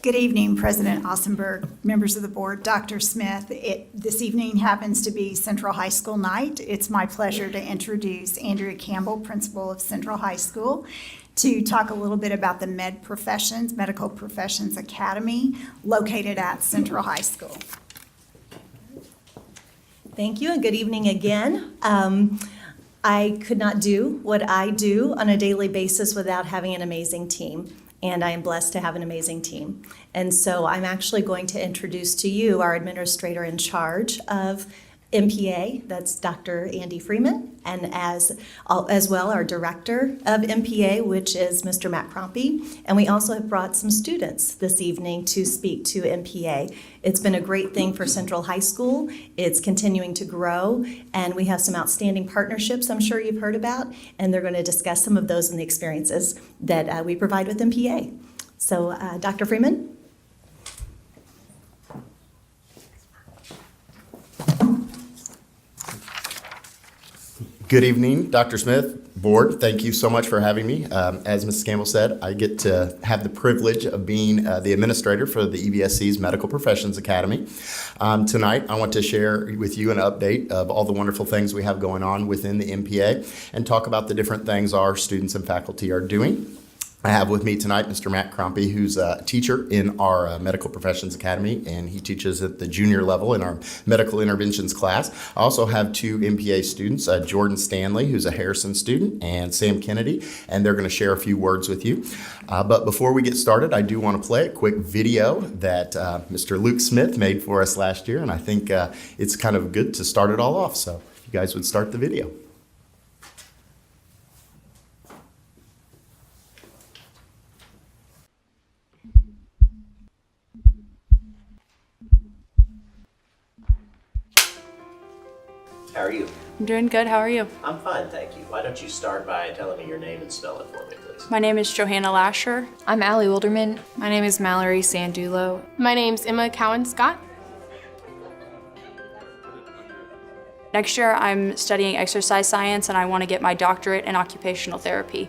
Good evening, President Ossenberg, members of the board, Dr. Smith. This evening happens to be Central High School night. It's my pleasure to introduce Andrea Campbell, principal of Central High School, to talk a little bit about the Medical Professions Academy located at Central High School. Thank you, and good evening again. I could not do what I do on a daily basis without having an amazing team. And I am blessed to have an amazing team. And so I'm actually going to introduce to you our administrator in charge of MPA, that's Dr. Andy Freeman, and as well our director of MPA, which is Mr. Matt Crompy. And we also have brought some students this evening to speak to MPA. It's been a great thing for Central High School. It's continuing to grow, and we have some outstanding partnerships I'm sure you've heard about, and they're going to discuss some of those and the experiences that we provide with MPA. So, Dr. Freeman? Good evening, Dr. Smith, board. Thank you so much for having me. As Mrs. Campbell said, I get to have the privilege of being the administrator for the EBSC's Medical Professions Academy. Tonight, I want to share with you an update of all the wonderful things we have going on within the MPA and talk about the different things our students and faculty are doing. I have with me tonight Mr. Matt Crompy, who's a teacher in our Medical Professions Academy, and he teaches at the junior level in our Medical Interventions class. I also have two MPA students, Jordan Stanley, who's a Harrison student, and Sam Kennedy, and they're going to share a few words with you. But before we get started, I do want to play a quick video that Mr. Luke Smith made for us last year, and I think it's kind of good to start it all off. So if you guys would start the video. How are you? I'm doing good. How are you? I'm fine, thank you. Why don't you start by telling me your name and spell it for me, please? My name is Johanna Lasher. I'm Allie Wilderman. My name is Mallory Sandulo. My name's Emma Cowan-Scott. Next year, I'm studying exercise science and I want to get my doctorate in occupational therapy.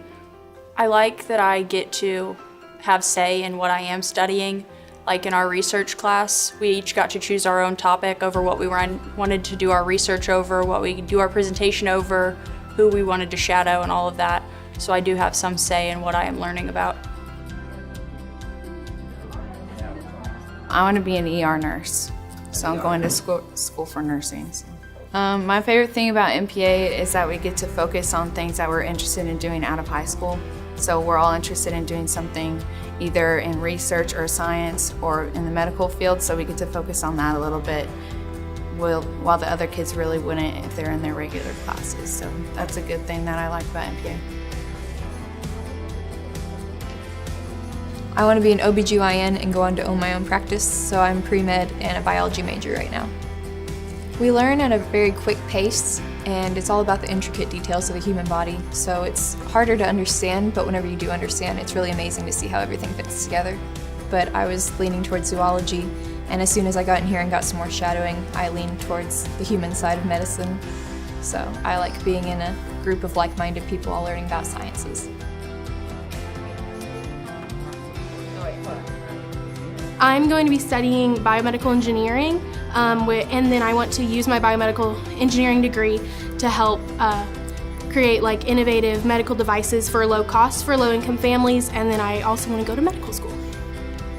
I like that I get to have say in what I am studying. Like in our research class, we each got to choose our own topic over what we wanted to do our research over, what we do our presentation over, who we wanted to shadow, and all of that. So I do have some say in what I am learning about. I want to be an ER nurse, so I'm going to school for nursing. My favorite thing about MPA is that we get to focus on things that we're interested in doing out of high school. So we're all interested in doing something either in research or science or in the medical field, so we get to focus on that a little bit while the other kids really wouldn't if they're in their regular classes. So that's a good thing that I like about MPA. I want to be an OBGYN and go on to own my own practice, so I'm pre-med and a biology major right now. We learn at a very quick pace, and it's all about the intricate details of the human body, so it's harder to understand, but whenever you do understand, it's really amazing to see how everything fits together. But I was leaning towards zoology, and as soon as I got in here and got some more shadowing, I leaned towards the human side of medicine. So I like being in a group of like-minded people all learning about sciences. I'm going to be studying biomedical engineering, and then I want to use my biomedical engineering degree to help create like innovative medical devices for low cost for low-income families, and then I also want to go to medical school.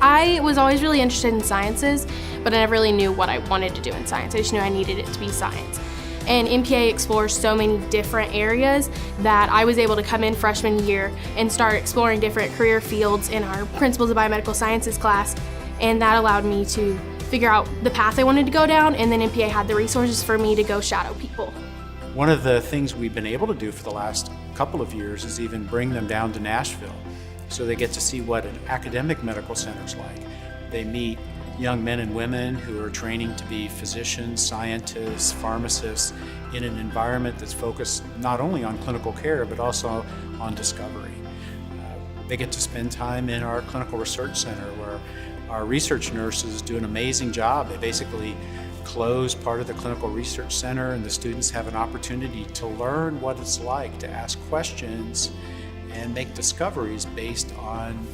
I was always really interested in sciences, but I never really knew what I wanted to do in science. I just knew I needed it to be science. And MPA explores so many different areas that I was able to come in freshman year and start exploring different career fields in our Principles of Biomedical Sciences class, and that allowed me to figure out the path I wanted to go down, and then MPA had the resources for me to go shadow people. One of the things we've been able to do for the last couple of years is even bring them down to Nashville so they get to see what an academic medical center's like. They meet young men and women who are training to be physicians, scientists, pharmacists in an environment that's focused not only on clinical care but also on discovery. They get to spend time in our clinical research center where our research nurses do an amazing job. They basically close part of the clinical research center, and the students have an opportunity to learn what it's like to ask questions and make discoveries based on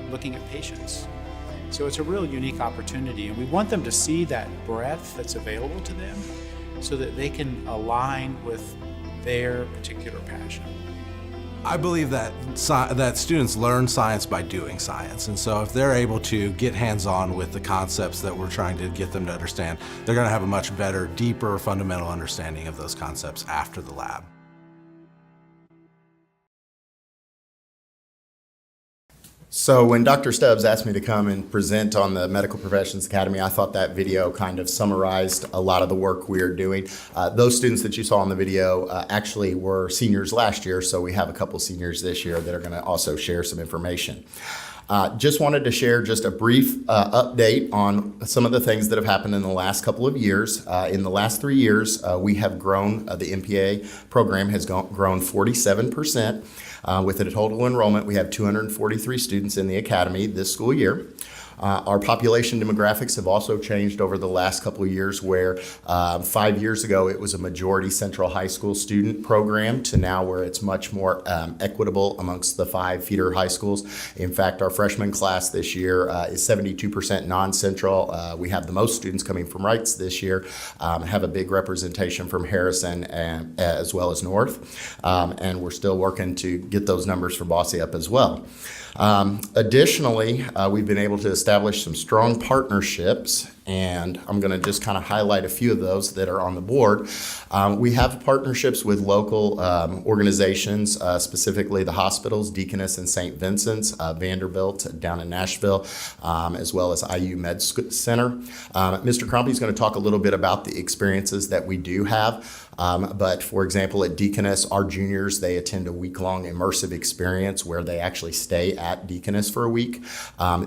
looking at patients. So it's a real unique opportunity, and we want them to see that breadth that's available to them so that they can align with their particular passion. I believe that that students learn science by doing science, and so if they're able to get hands-on with the concepts that we're trying to get them to understand, they're going to have a much better, deeper, fundamental understanding of those concepts after the lab. So when Dr. Stubbs asked me to come and present on the Medical Professions Academy, I thought that video kind of summarized a lot of the work we are doing. Those students that you saw in the video actually were seniors last year, so we have a couple seniors this year that are going to also share some information. Just wanted to share just a brief update on some of the things that have happened in the last couple of years. In the last 3 years, we have grown, the MPA program has grown 47%. With a total enrollment, we have 243 students in the academy this school year. Our population demographics have also changed over the last couple of years, where 5 years ago it was a majority Central High School student program to now where it's much more equitable amongst the 5 feeder high schools. In fact, our freshman class this year is 72% non-Central. We have the most students coming from Wrights this year, have a big representation from Harrison and, as well as North, and we're still working to get those numbers for Bosse up as well. Additionally, we've been able to establish some strong partnerships, and I'm going to just kind of highlight a few of those that are on the board. We have partnerships with local organizations, specifically the hospitals, Deaconess and St. Vincent's, Vanderbilt down in Nashville, as well as IU Med Center. Mr. Crumpy is going to talk a little bit about the experiences that we do have. But for example, at Deaconess, our juniors, they attend a week-long immersive experience where they actually stay at Deaconess for a week.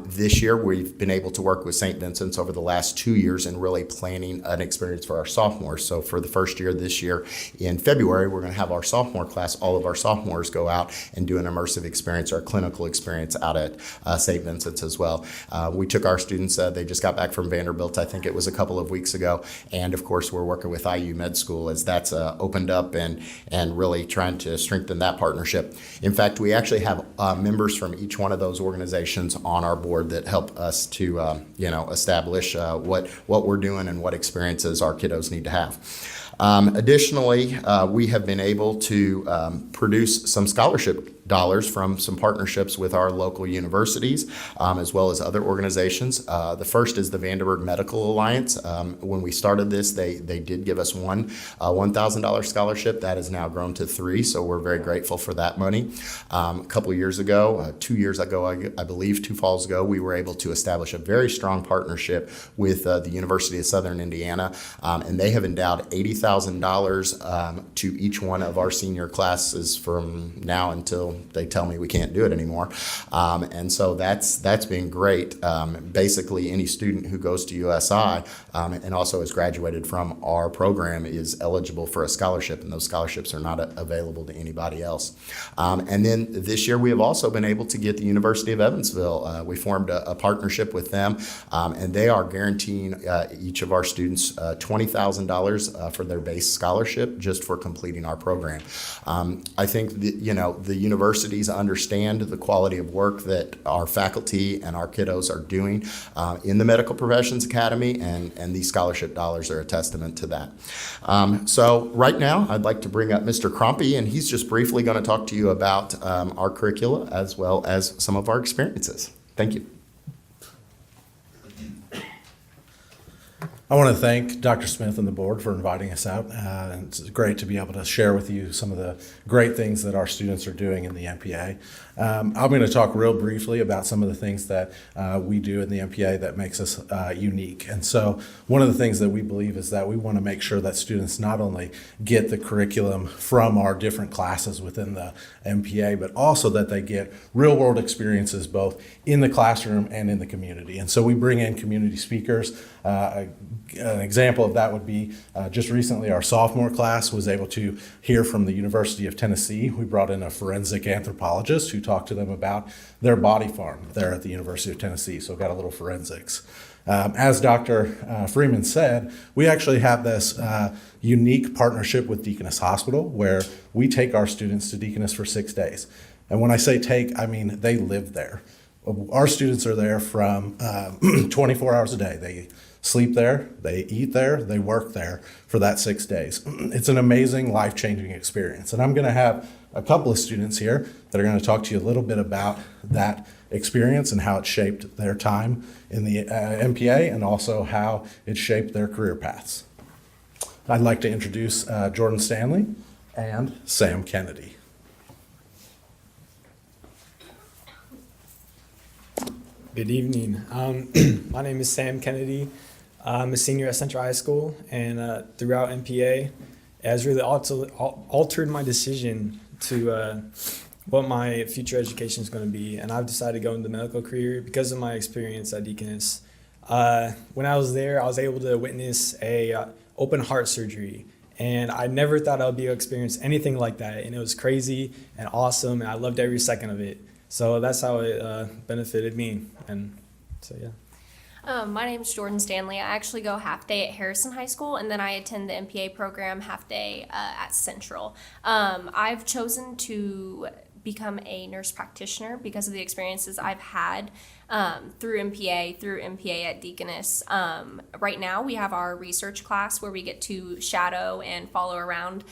This year, we've been able to work with St. Vincent's over the last 2 years in really planning an experience for our sophomores. So for the first year this year, in February, we're going to have our sophomore class, all of our sophomores go out and do an immersive experience or a clinical experience out at St. Vincent's as well. We took our students, they just got back from Vanderbilt, I think it was a couple of weeks ago, and of course, we're working with IU Med School as that's opened up and really trying to strengthen that partnership. In fact, we actually have members from each one of those organizations on our board that help us to establish what we're doing and what experiences our kiddos need to have. Additionally, we have been able to produce some scholarship dollars from some partnerships with our local universities, as well as other organizations. The first is the Vanderbilt Medical Alliance. When we started this, they did give us one $1,000 scholarship. That has now grown to 3, so we're very grateful for that money. A couple of years ago, 2 years ago, I believe 2 falls ago, we were able to establish a very strong partnership with the University of Southern Indiana, and they have endowed $80,000 to each one of our senior classes from now until they tell me we can't do it anymore. And so that's been great. Basically, any student who goes to USI and also has graduated from our program is eligible for a scholarship, and those scholarships are not available to anybody else. And then this year, we have also been able to get the University of Evansville. We formed a partnership with them, and they are guaranteeing each of our students $20,000 for their base scholarship just for completing our program. I think the universities understand the quality of work that our faculty and our kiddos are doing in the Medical Professions Academy, and these scholarship dollars are a testament to that. So right now, I'd like to bring up Mr. Crumpy, and he's just briefly going to talk to you about our curricula as well as some of our experiences. Thank you. I want to thank Dr. Smith and the board for inviting us out. It's great to be able to share with you some of the great things that our students are doing in the MPA. I'm going to talk real briefly about some of the things that we do in the MPA that makes us unique. And so one of the things that we believe is that we want to make sure that students not only get the curriculum from our different classes within the MPA, but also that they get real world experiences both in the classroom and in the community. And so we bring in community speakers. An example of that would be just recently our sophomore class was able to hear from the University of Tennessee. We brought in a forensic anthropologist who talked to them about their body farm there at the University of Tennessee, so got a little forensics. As Dr. Freeman said, we actually have this unique partnership with Deaconess Hospital where we take our students to Deaconess for 6 days. And when I say take, I mean they live there. Our students are there from 24 hours a day. They sleep there, they eat there, they work there for that 6 days. It's an amazing, life-changing experience. And I'm going to have a couple of students here that are going to talk to you a little bit about that experience and how it shaped their time in the MPA and also how it shaped their career paths. I'd like to introduce Jordan Stanley and Sam Kennedy. Good evening. My name is Sam Kennedy. I'm a senior at Central High School, and throughout MPA, it has really altered my decision to what my future education is going to be, and I've decided to go into the medical career because of my experience at Deaconess. When I was there, I was able to witness a open heart surgery, and I never thought I would be able to experience anything like that, and it was crazy and awesome, and I loved every second of it. So that's how it benefited me, and so yeah. My name is Jordan Stanley. I actually go half day at Harrison High School, and then I attend the MPA program half day at Central. I've chosen to become a nurse practitioner because of the experiences I've had through MPA at Deaconess. Right now we have our research class where we get to shadow and follow around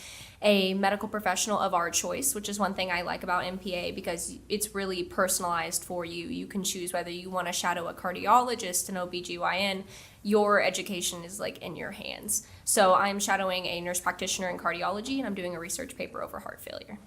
a medical professional of our choice, which is one thing I like about MPA because it's really personalized for you. You can choose whether you want to shadow a cardiologist, an OBGYN. Your education is like in your hands. So I'm shadowing a nurse practitioner in cardiology, and I'm doing a research paper over heart failure.